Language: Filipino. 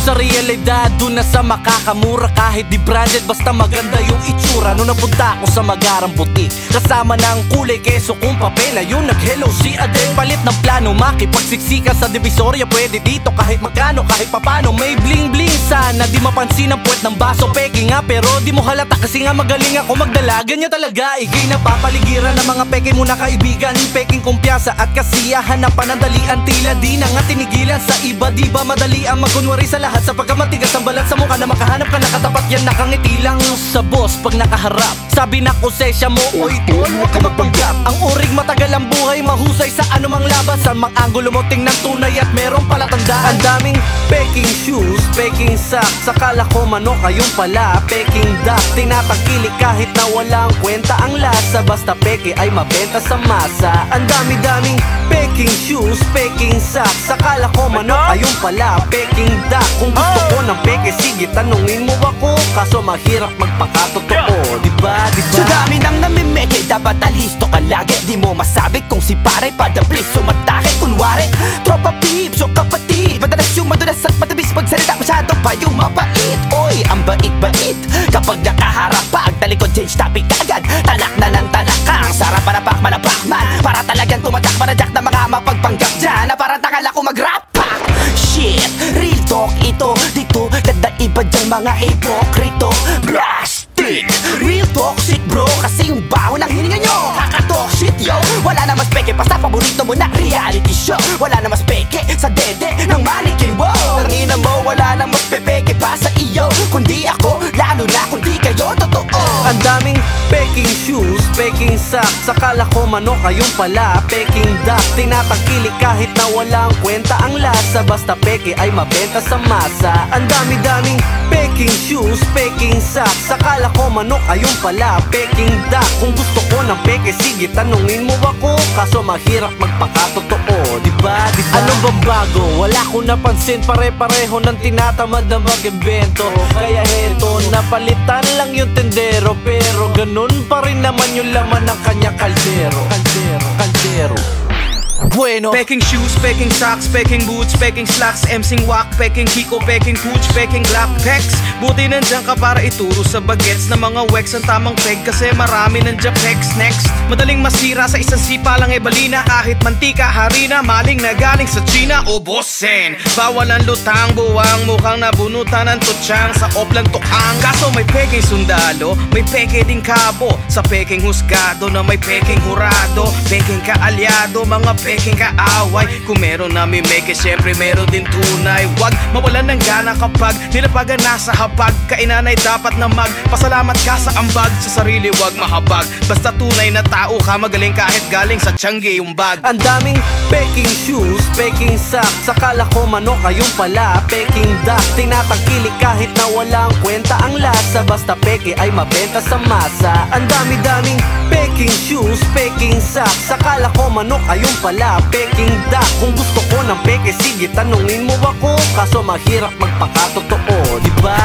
Sa realidad, dun na sa makakamura. Kahit di branded, basta maganda yung itsura. Nung napunta ako sa Magarang Butik, kasama ng kulay keso kung papel, ayun nag-hello si Adel. Palit ng plano, makipagsiksikan sa Divisoria. Pwede dito kahit magkano, kahit papano. May bling bling sana, di mapansin ang puwet ng baso. Peke nga pero di mo halata kasi nga magaling ako magdala. Ganyan talaga, ikay napapaligiran ng mga peke mo na kaibigan. Peking kumpiyansa at kasiyahan na panandalian. Tila di na nga tinigilan sa iba. Di ba madali ang magunwari sa lahat, sapagkat matigas ang balat sa mukha na makahanap ka nakatapat yan. Nakangiti lang sa boss pag nakaharap. Sabi na konsesya mo, oy tol, huwag ka magpanggap. Ang uring matagal ang buhay, mahusay sa anumang laban. Sa mga anggulo mo tingnan tunay at merong palatandaan. Ang daming peking shoes, peking socks. Akala ko manok, ayun pala peking duck. Tinatangkilik kahit na walang kwenta ang lasa, basta peke ay mabenta sa masa. Ang dami-daming peking shoes, peking socks. Akala ko manok, ayun pala peking duck. Kung gusto ko ng peke, sige tanungin mo ako. Kaso mahirap magpakatotoo, diba? Sa dami nang namimeke, dapat alisto ka lagi. Di mo masabi kung si pare padablis sumatake. Kunwari, tropa peeps o kapatid, madalas yung madulas at matabis magsalita. Masyado pa yung mabait, oy, ang bait-bait. Kapag nakaharap pa, talikod change topic agad. Talak na ng talak ka, ang sarap malapak man. Para talagang tumatak manajak na mga mapagpanggap dyan, na parang takal ako mag-rap pack. Shit, real talk ito, dito ganda iba dyang mga hipokrito. Plastic, real toxic bro, kasi yung baho ng hininga nyo kakatalk shit yo. Wala na mas peke pa sa paborito mo na reality show. Wala na mas peke sa dede ng mannequin. Wow, tangina mo, wala na mas pepeke pa sa iyo, kundi ako, lalo na kundi kayo totoo. Ang daming peking shoes, peking socks. Akala ko manok, ayun pala peking duck. Tinatangkilik kahit na walang kwenta ang lasa, basta peke ay mabenta sa masa. Ang dami-daming peking shoes, peking socks. Akala ko manok, ayun pala peking duck. Kung gusto ko ng peke, sige tanungin mo ako. Kaso mahirap magpakatotoo, diba? Ano ba bago? Wala ko napansin, pare-pareho ng tinatamad na mag-invento. Kaya heto, napalitan lang yung tendero, pero ganun pa rin naman yung laman ng kanya kaldero. Bueno, peking shoes, peking socks, peking boots, peking slacks, emsing wak, peking kiko, peking pooch, peking glock, pecs. Buti nandiyan ka para ituro sa bagets na mga wex ang tamang peg, kasi marami nandiyan pecs. Next, madaling masira sa isang sipa lang balina. Kahit mantika, harina, maling na galing sa China o bossen. Bawal ang lutang, buwang mukhang nabunutan ng tutsang sa oplang tukang. Kaso may peking sundalo, may peke ding kabo. Sa peking husgado na may peking hurado, peking kaalyado, mga peking kaaway. Kung meron na mimeke, syempre meron din tunay. Wag mawalan ng gana kapag nilapagan nasa habag. Kainan ay dapat na magpasalamat ka sa ambag. Sa sarili wag mahabag, basta tunay na tao ka, magaling kahit galing sa Tiangge yung bag. Ang daming peking shoes, peking socks. Akala ko manok, ayun pala peking duck. Tinatangkilik kahit na walang kwenta ang lasa, basta peke ay mabenta sa masa. Ang dami-daming peking shoes, peking socks. Akala ko manok, ayun pala peking duck. Kung gusto ko ng peke, sige tanungin mo ako. Kaso mahirap magpakatotoo, diba?